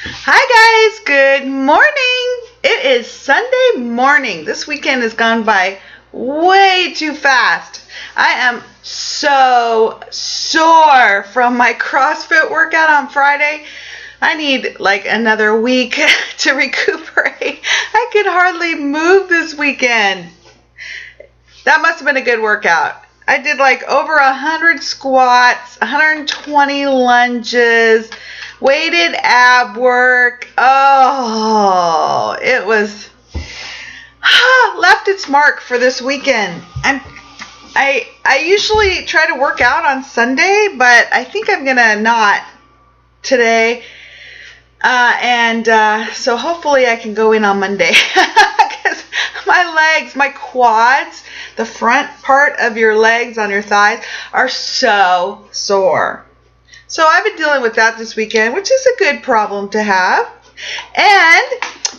Hi guys, good morning. It is Sunday morning. This weekend has gone by way too fast. I am so sore from my CrossFit workout on Friday. I need like another week to recuperate. I could hardly move this weekend. That must have been a good workout. I did like over 100 squats, 120 lunges, weighted ab work. Oh, it was left its mark for this weekend. I usually try to work out on Sunday, but I think I'm gonna not today. So hopefully I can go in on Monday because my legs, my quads, the front part of your legs on your thighs are so sore. So I've been dealing with that this weekend, which is a good problem to have. And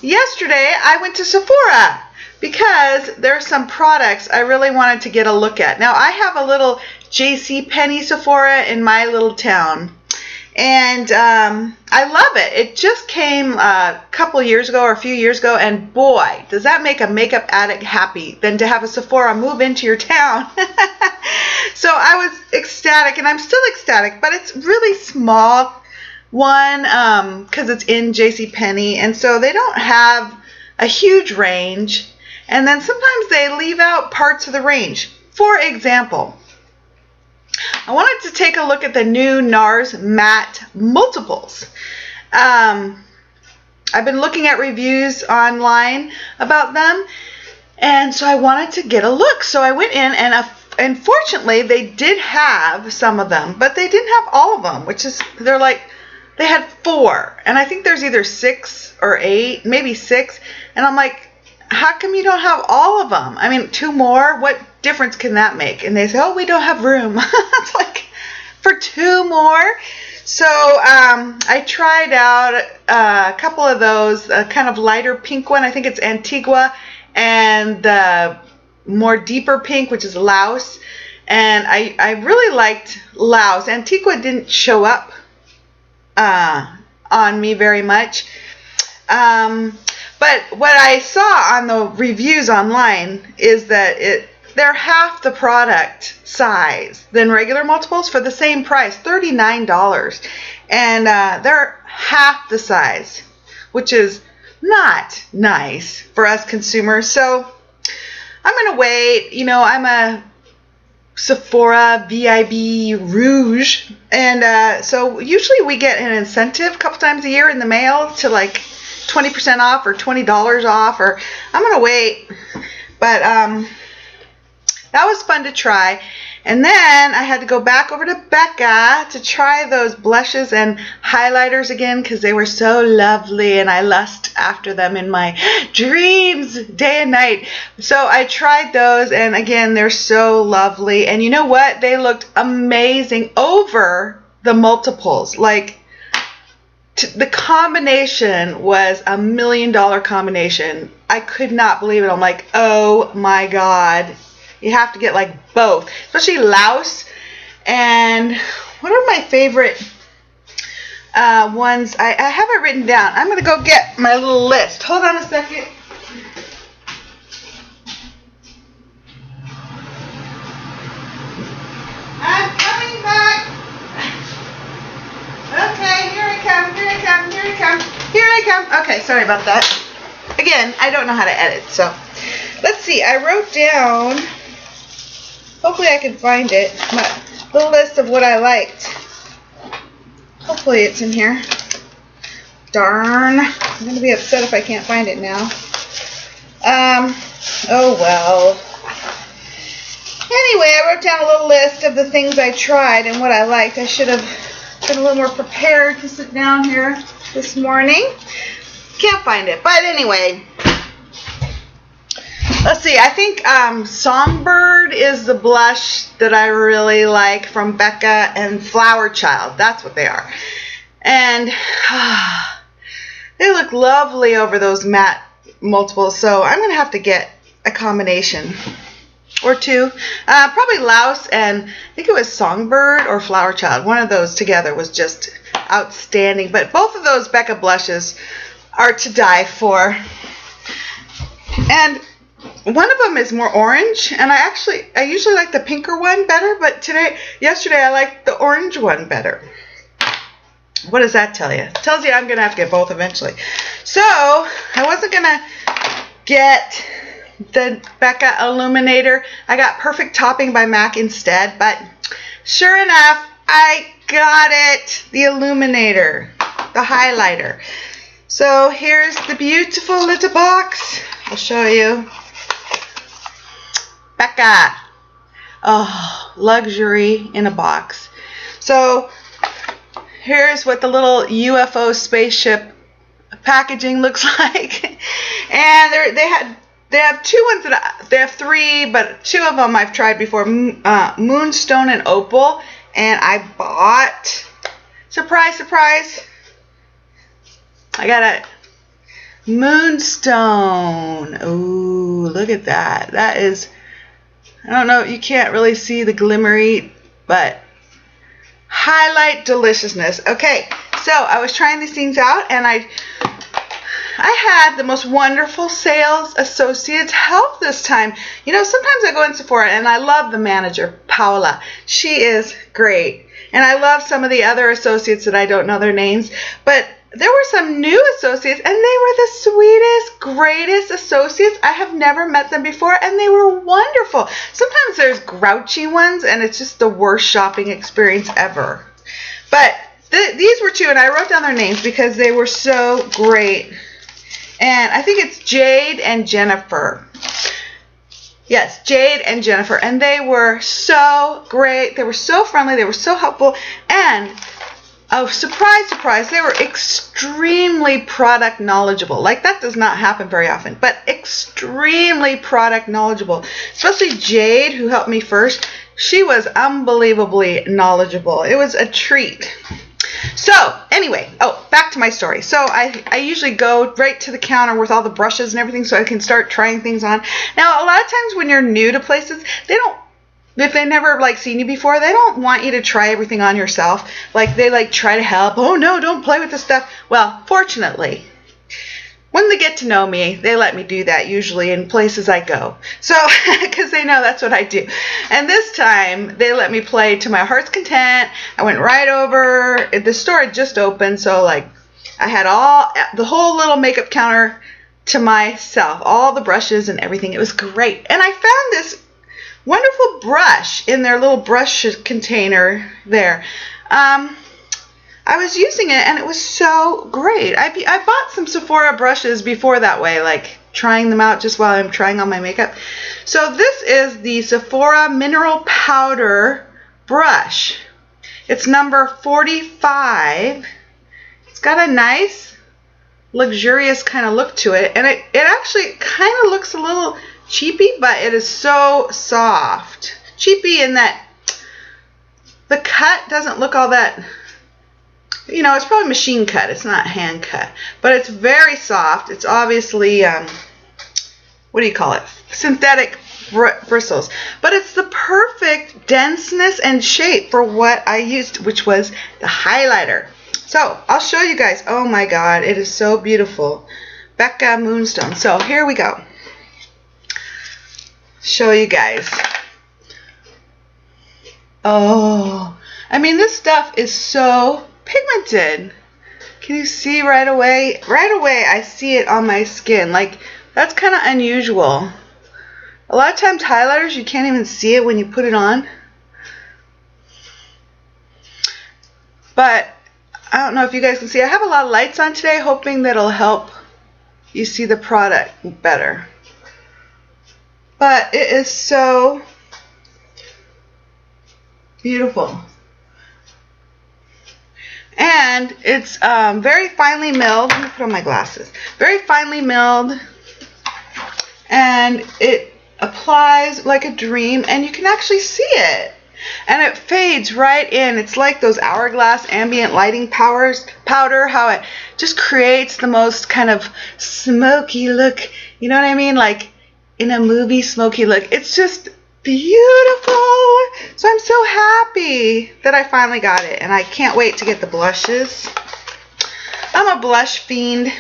yesterday I went to Sephora because there are some products I really wanted to get a look at. Now I have a little JCPenney Sephora in my little town. And I love it. It just came a couple years ago or a few years ago, and boy, does that make a makeup addict happy than to have a Sephora move into your town. So I was ecstatic, and I'm still ecstatic, but it's really small one because it's in JCPenney, and so they don't have a huge range, and then sometimes they leave out parts of the range. For example, I wanted to take a look at the new NARS Matte Multiples. I've been looking at reviews online about them, and so I wanted to get a look. So I went in, and unfortunately, they did have some of them, but they didn't have all of them, which is, they had 4, and I think there's either 6 or 8, maybe 6, and I'm like, how come you don't have all of them? I mean, 2 more? What difference can that make? And they say, oh, we don't have room. It's like, for 2 more? So I tried out a couple of those, a kind of lighter pink one. I think it's Antigua, and the more deeper pink, which is Laos. And I really liked Laos. Antigua didn't show up on me very much. But what I saw on the reviews online is that they're half the product size than regular multiples for the same price, $39. And they're half the size, which is not nice for us consumers. So I'm going to wait. You know, I'm a Sephora VIB Rouge. And so usually we get an incentive a couple times a year in the mail to like 20% off or $20 off, or I'm going to wait. But that was fun to try. And then I had to go back over to Becca to try those blushes and highlighters again because they were so lovely and I lust after them in my dreams day and night. So I tried those, and again, they're so lovely. And you know what? They looked amazing over the multiples. Like, the combination was $1 million combination. I could not believe it. I'm like, oh my God. You have to get like both, especially Laos. And what are my favorite ones? I have it written down. I'm going to go get my little list. Hold on a second. I'm coming back. Okay, here I come, here I come, here I come, here I come. Okay, sorry about that. Again, I don't know how to edit, so let's see. I wrote down, hopefully I can find it, the list of what I liked. Hopefully it's in here. Darn. I'm going to be upset if I can't find it now. Oh well. Anyway, I wrote down a little list of the things I tried and what I liked. I should have been a little more prepared to sit down here this morning. Can't find it. But anyway, let's see. I think Songbird is the blush that I really like from Becca, and Flower Child. That's what they are. And they look lovely over those matte multiples. So I'm going to have to get a combination or 2. Probably Laos and I think it was Songbird or Flower Child. One of those together was just outstanding. But both of those Becca blushes are to die for. And one of them is more orange, and I usually like the pinker one better, but yesterday I liked the orange one better. What does that tell you? It tells you I'm going to have to get both eventually. So I wasn't going to get the Becca Illuminator. I got Perfect Topping by MAC instead, but sure enough, I got it. The Illuminator, the highlighter. So here's the beautiful little box. I'll show you. Becca. Oh, luxury in a box. So here's what the little UFO spaceship packaging looks like. And they have two ones they have three, but two of them I've tried before. Moonstone and Opal, and I bought, surprise, surprise, I got a Moonstone. Ooh, look at that. That is, I don't know, you can't really see the glimmery, but highlight deliciousness. Okay, so I was trying these things out, and I had the most wonderful sales associates help this time. You know, sometimes I go in Sephora, and I love the manager, Paula. She is great. And I love some of the other associates that I don't know their names, but there were some new associates, and they were the sweetest, greatest associates. I have never met them before, and they were wonderful. Sometimes there's grouchy ones, and it's just the worst shopping experience ever. But these were two, and I wrote down their names because they were so great. And I think it's Jade and Jennifer. Yes, Jade and Jennifer. And they were so great. They were so friendly. They were so helpful. And oh, surprise, surprise, they were extremely product knowledgeable. Like, that does not happen very often, but extremely product knowledgeable. Especially Jade, who helped me first. She was unbelievably knowledgeable. It was a treat. So, anyway, back to my story. So, I usually go right to the counter with all the brushes and everything so I can start trying things on. Now, a lot of times when you're new to places, if they never seen you before, they don't want you to try everything on yourself. Like, they try to help. Oh no, don't play with this stuff. Well, fortunately, when they get to know me, they let me do that usually in places I go. So, because they know that's what I do. And this time, they let me play to my heart's content. I went right over. The store had just opened, so I had the whole little makeup counter to myself, all the brushes and everything. It was great. And I found this wonderful brush in their little brush container there. I was using it, and it was so great. I bought some Sephora brushes before that way, trying them out just while I'm trying on my makeup. So this is the Sephora Mineral Powder brush. It's number 45. It's got a nice, luxurious kind of look to it, and it actually kind of looks a little cheapy, but it is so soft. Cheapy in that the cut doesn't look all that, it's probably machine cut. It's not hand cut, but it's very soft. It's obviously, what do you call it? Synthetic bristles, but it's the perfect denseness and shape for what I used, which was the highlighter. So I'll show you guys. Oh my God, it is so beautiful. Becca Moonstone. So here we go. Show you guys. Oh, I mean, this stuff is so pigmented. Can you see right away? Right away, I see it on my skin. That's kind of unusual. A lot of times highlighters, you can't even see it when you put it on. But I don't know if you guys can see. I have a lot of lights on today, hoping that'll help you see the product better. But it is so beautiful. And it's very finely milled. Let me put on my glasses. Very finely milled. And it applies like a dream. And you can actually see it. And it fades right in. It's like those Hourglass ambient lighting powder. How it just creates the most kind of smoky look. You know what I mean? Like in a movie, smoky look. It's just beautiful. So I'm so happy that I finally got it, and I can't wait to get the blushes. I'm a blush fiend.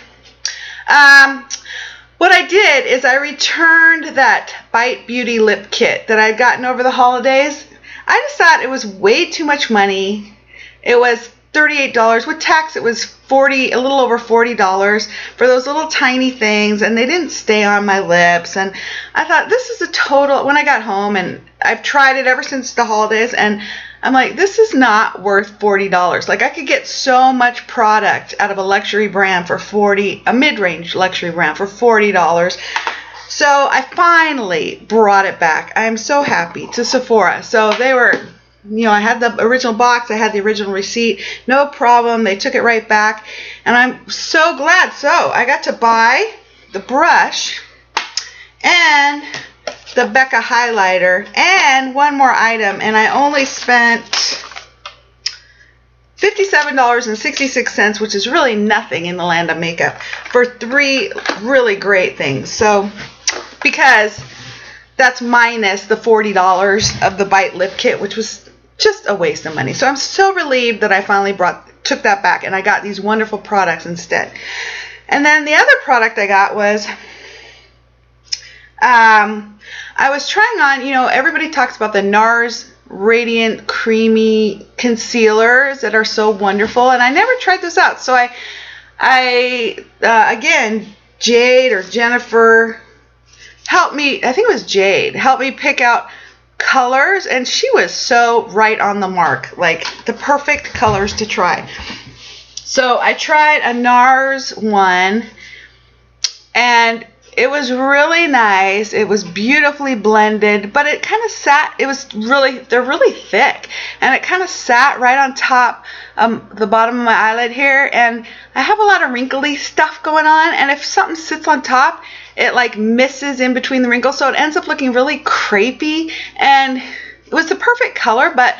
What I did is I returned that Bite Beauty lip kit that I'd gotten over the holidays. I just thought it was way too much money. It was $38. With tax, it was a little over $40 for those little tiny things, and they didn't stay on my lips. And I thought, this is a total, when I got home, and I've tried it ever since the holidays, and I'm like, this is not worth $40. Like, I could get so much product out of a luxury brand for a mid-range luxury brand for $40. So I finally brought it back. I'm so happy, to Sephora. So they were, I had the original box, I had the original receipt, no problem. They took it right back, and I'm so glad. So I got to buy the brush and the Becca highlighter and one more item, and I only spent $57.66, which is really nothing in the land of makeup, for 3 really great things. So, because that's minus the $40 of the Bite lip kit, which was just a waste of money. So I'm so relieved that I finally took that back, and I got these wonderful products instead. And then the other product I got was, I was trying on, everybody talks about the NARS Radiant Creamy Concealers that are so wonderful, and I never tried those out. So again, Jade or Jennifer helped me, I think it was Jade, helped me pick out colors, and she was so right on the mark, like the perfect colors to try. So I tried a NARS one, and it was really nice. It was beautifully blended, but it kind of sat, they're really thick, and it kind of sat right on top the bottom of my eyelid here, and I have a lot of wrinkly stuff going on, and if something sits on top, it like misses in between the wrinkles, so it ends up looking really crepey, and it was the perfect color, but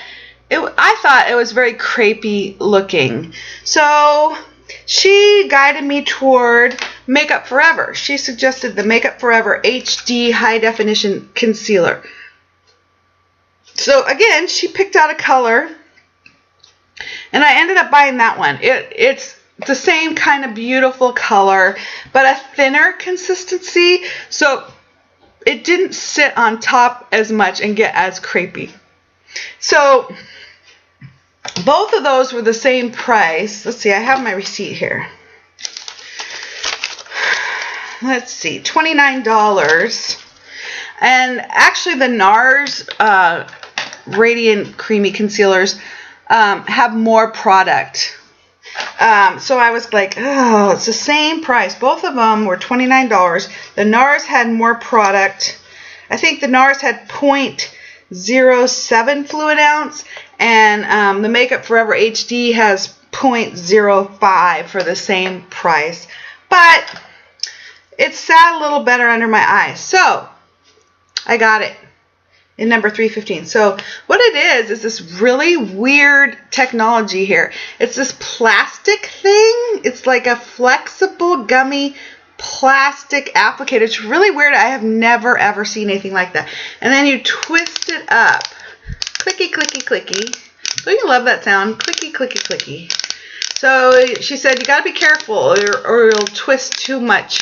I thought it was very crepey looking. So she guided me toward Makeup Forever. She suggested the Makeup Forever HD High Definition Concealer. So again, she picked out a color, and I ended up buying that one. It's the same kind of beautiful color, but a thinner consistency, so it didn't sit on top as much and get as crepey. So both of those were the same price. Let's see, I have my receipt here. Let's see, $29. And actually the NARS Radiant Creamy Concealers have more product. So I was like, oh, it's the same price. Both of them were $29. The NARS had more product. I think the NARS had 0.07 fluid ounce, and the Makeup Forever HD has 0.05 for the same price. But it sat a little better under my eyes. So I got it in number 315. So what it is this really weird technology here. It's this plastic thing. It's like a flexible gummy plastic applicator. It's really weird. I have never ever seen anything like that. And then you twist it up. Clicky, clicky, clicky. Don't you love that sound? Clicky, clicky, clicky. So she said you got to be careful or you'll twist too much.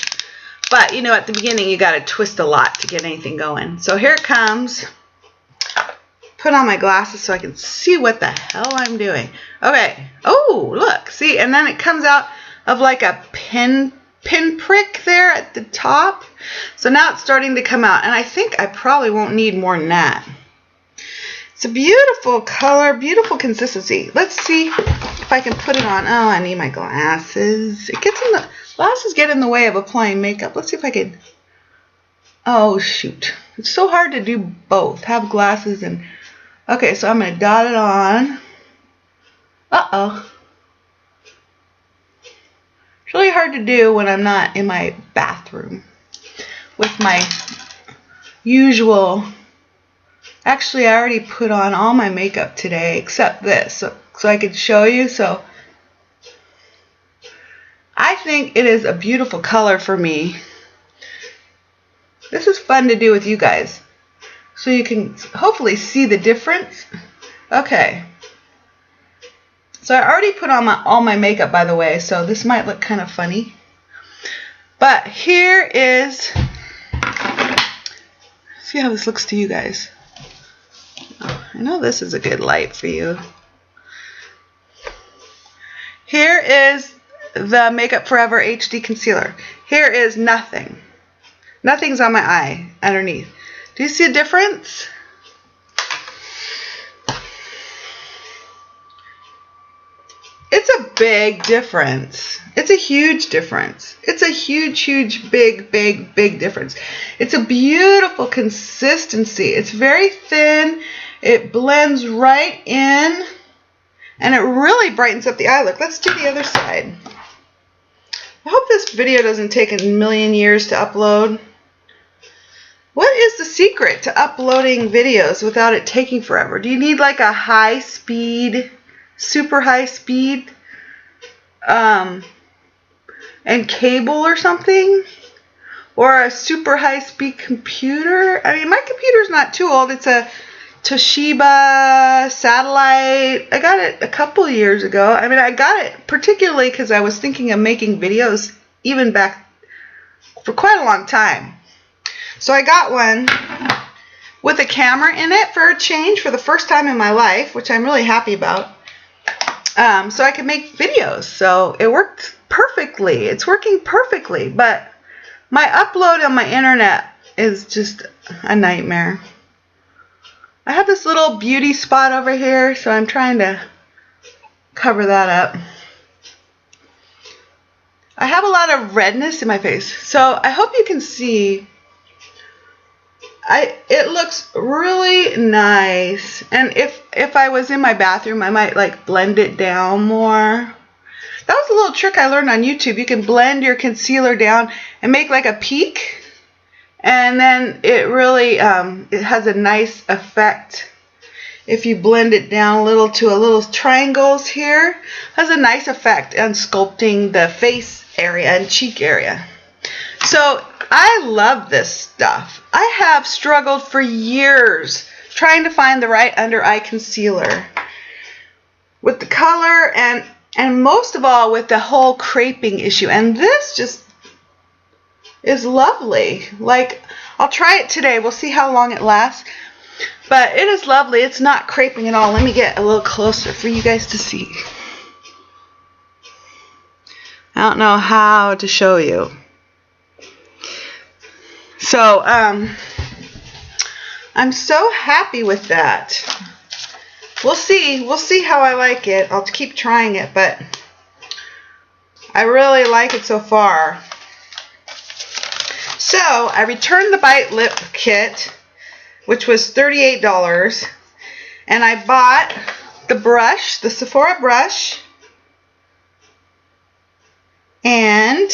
But at the beginning you got to twist a lot to get anything going. So here it comes. Put on my glasses so I can see what the hell I'm doing. Okay. Oh, look. See? And then it comes out of like a pinprick there at the top. So now it's starting to come out. And I think I probably won't need more than that. It's a beautiful color, beautiful consistency. Let's see if I can put it on. Oh, I need my glasses. Glasses get in the way of applying makeup. Let's see if I can. Oh, shoot. It's so hard to do both. Have glasses and. Okay, so I'm going to dot it on. Uh-oh. It's really hard to do when I'm not in my bathroom with my usual. Actually, I already put on all my makeup today except this, so I could show you. So I think it is a beautiful color for me. This is fun to do with you guys. so you can hopefully see the difference. Okay. So I already put on all my makeup, by the way, so this might look kind of funny. But here is, see how this looks to you guys. Oh, I know this is a good light for you. Here is the Makeup Forever HD Concealer. Here is nothing. Nothing's on my eye underneath. Do you see a difference? It's a big difference. It's a huge difference. It's a huge, big difference. It's a beautiful consistency. It's very thin. It blends right in. And it really brightens up the eye look. Let's do the other side. I hope this video doesn't take a million years to upload. What is the secret to uploading videos without it taking forever? Do you need like a high speed, super high speed, and cable or something? Or a super high speed computer? I mean, my computer's not too old. It's a Toshiba satellite. I got it a couple years ago. I mean, I got it particularly because I was thinking of making videos even back for quite a long time. So I got one with a camera in it for a change for the first time in my life, which I'm really happy about. So I could make videos. So it worked perfectly. It's working perfectly. But my upload on my internet is just a nightmare. I have this little beauty spot over here, so I'm trying to cover that up. I have a lot of redness in my face, so I hope you can see. It looks really nice, and if I was in my bathroom, I might like blend it down more. That was a little trick I learned on YouTube. You can blend your concealer down and make like a peak. And then it really, it has a nice effect. If you blend it down a little to a little triangles here, has a nice effect on sculpting the face area and cheek area. So I love this stuff. I have struggled for years trying to find the right under eye concealer with the color and most of all with the whole creping issue. And this just is lovely. Like, I'll try it today. We'll see how long it lasts. But it is lovely. It's not creping at all. Let me get a little closer for you guys to see. I don't know how to show you. So, I'm so happy with that. We'll see. We'll see how I like it. I'll keep trying it, but I really like it so far. So I returned the Bite Lip Kit, which was $38, and I bought the brush, the Sephora brush, and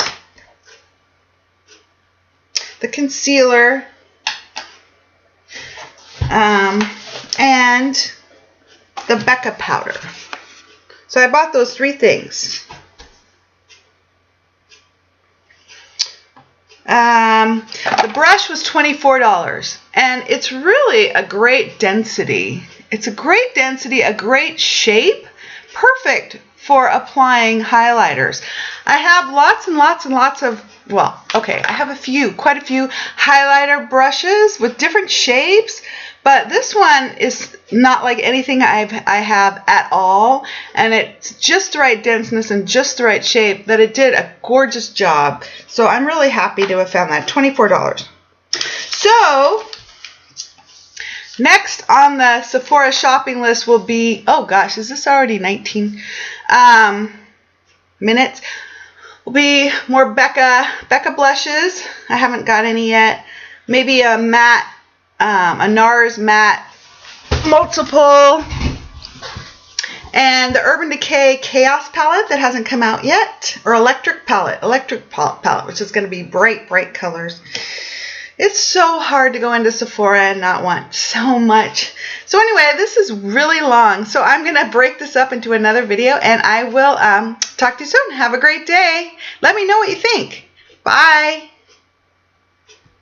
the concealer, and the Becca powder. So I bought those three things. The brush was $24, and it's really a great density. It's a great density, a great shape, perfect for applying highlighters. I have lots and lots and lots of, well, okay, I have quite a few highlighter brushes with different shapes, but this one is not like anything I have at all, and it's just the right denseness and just the right shape that it did a gorgeous job. So I'm really happy to have found that. $24. So next on the Sephora shopping list will be, oh gosh, is this already 19 minutes? Will be more Becca blushes. I haven't got any yet. Maybe a matte, a NARS matte multiple, and the Urban Decay Chaos palette that hasn't come out yet, or electric palette, which is going to be bright colors. It's so hard to go into Sephora and not want so much. So anyway, this is really long, so I'm going to break this up into another video, and I will talk to you soon. Have a great day. Let me know what you think. Bye.